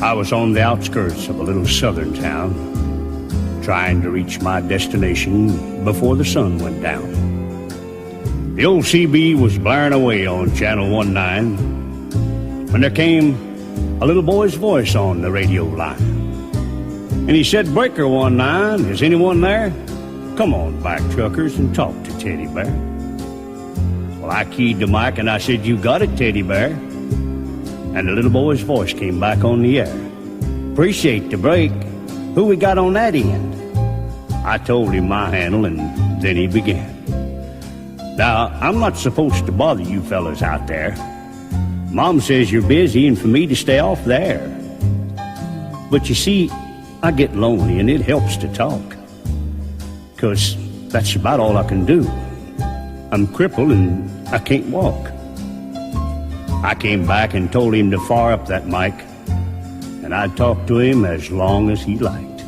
I was on the outskirts of a little southern town, trying to reach my destination before the sun went down. The old CB was blaring away on Channel 19 when there came a little boy's voice on the radio line. And he said, "Breaker 19, is anyone there? Come on back, truckers, and talk to Teddy Bear." Well, I keyed the mic and I said, "You got it, Teddy Bear." And the little boy's voice came back on the air. "Appreciate the break. Who we got on that end?" I told him my handle, and then he began. "Now, I'm not supposed to bother you fellas out there. Mom says you're busy and for me to stay off the air. But you see, I get lonely and it helps to talk, 'cause that's about all I can do. I'm crippled and I can't walk." I came back and told him to fire up that mic, and I'd talk to him as long as he liked.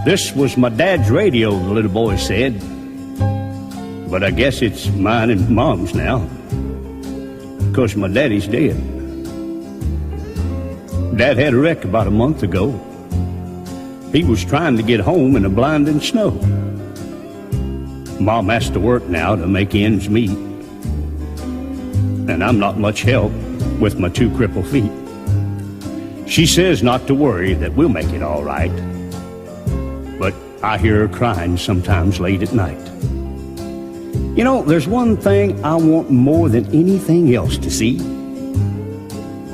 "This was my dad's radio," the little boy said, "but I guess it's mine and Mom's now, 'cause my daddy's dead. Dad had a wreck about a month ago. He was trying to get home in the blinding snow. Mom has to work now to make ends meet, and I'm not much help with my 2 crippled feet. She says not to worry, that we'll make it all right, but I hear her crying sometimes late at night. You know, there's one thing I want more than anything else to see.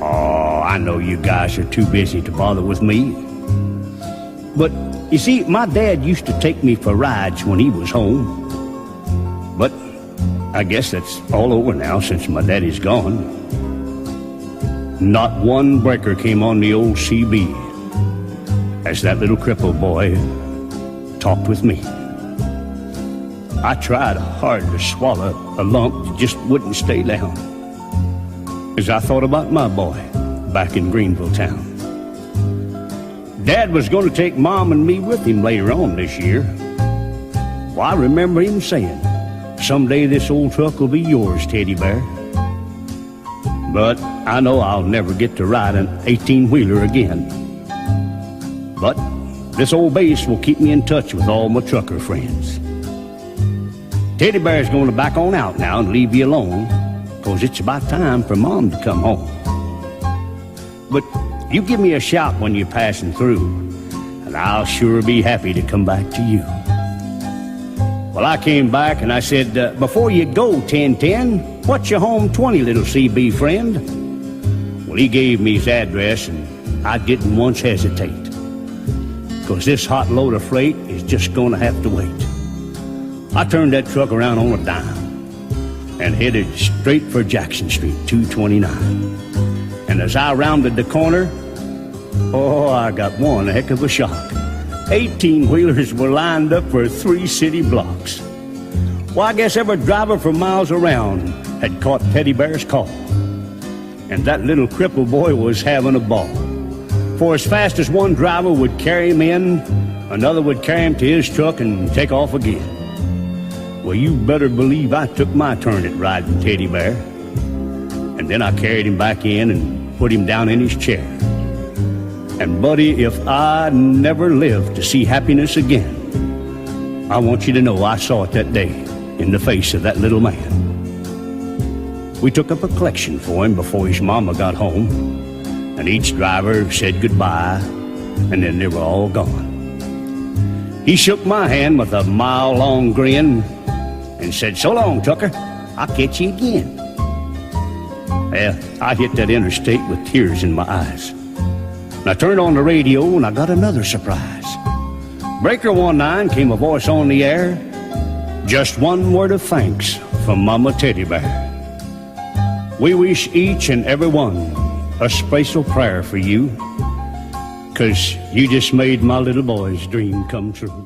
Oh, I know you guys are too busy to bother with me, but you see, my dad used to take me for rides when he was home. But I guess that's all over now since my daddy's gone. Not one breaker came on the old CB as that little crippled boy talked with me. I tried hard to swallow a lump that just wouldn't stay down as I thought about my boy back in Greenville town. Dad was going to take Mom and me with him later on this year. Well, I remember him saying, "Someday this old truck will be yours, Teddy Bear." But I know I'll never get to ride an 18-wheeler again. But this old base will keep me in touch with all my trucker friends. Teddy Bear's going to back on out now and leave you alone, 'cause it's about time for Mom to come home. But you give me a shout when you're passing through, and I'll sure be happy to come back to you. Well, I came back and I said, "Before you go, 1010, what's your home 20, little CB friend?" Well, he gave me his address, and I didn't once hesitate, 'cause this hot load of freight is just going to have to wait. I turned that truck around on a dime and headed straight for Jackson Street, 229. And as I rounded the corner, oh, I got one heck of a shock. 18-wheelers were lined up for 3 city blocks. Well, I guess every driver for miles around had caught Teddy Bear's call. And that little crippled boy was having a ball. For as fast as one driver would carry him in, another would carry him to his truck and take off again. Well, you better believe I took my turn at riding Teddy Bear. And then I carried him back in and put him down in his chair. And buddy, if I never live to see happiness again, I want you to know I saw it that day in the face of that little man. We took up a collection for him before his mama got home, and each driver said goodbye, and then they were all gone. He shook my hand with a mile-long grin and said, "So long, trucker. I'll catch you again." Well, I hit that interstate with tears in my eyes. And I turned on the radio and I got another surprise. Breaker 19 came a voice on the air. Just one word of thanks from Mama Teddy Bear. We wish each and every one a special prayer for you, 'cause you just made my little boy's dream come true.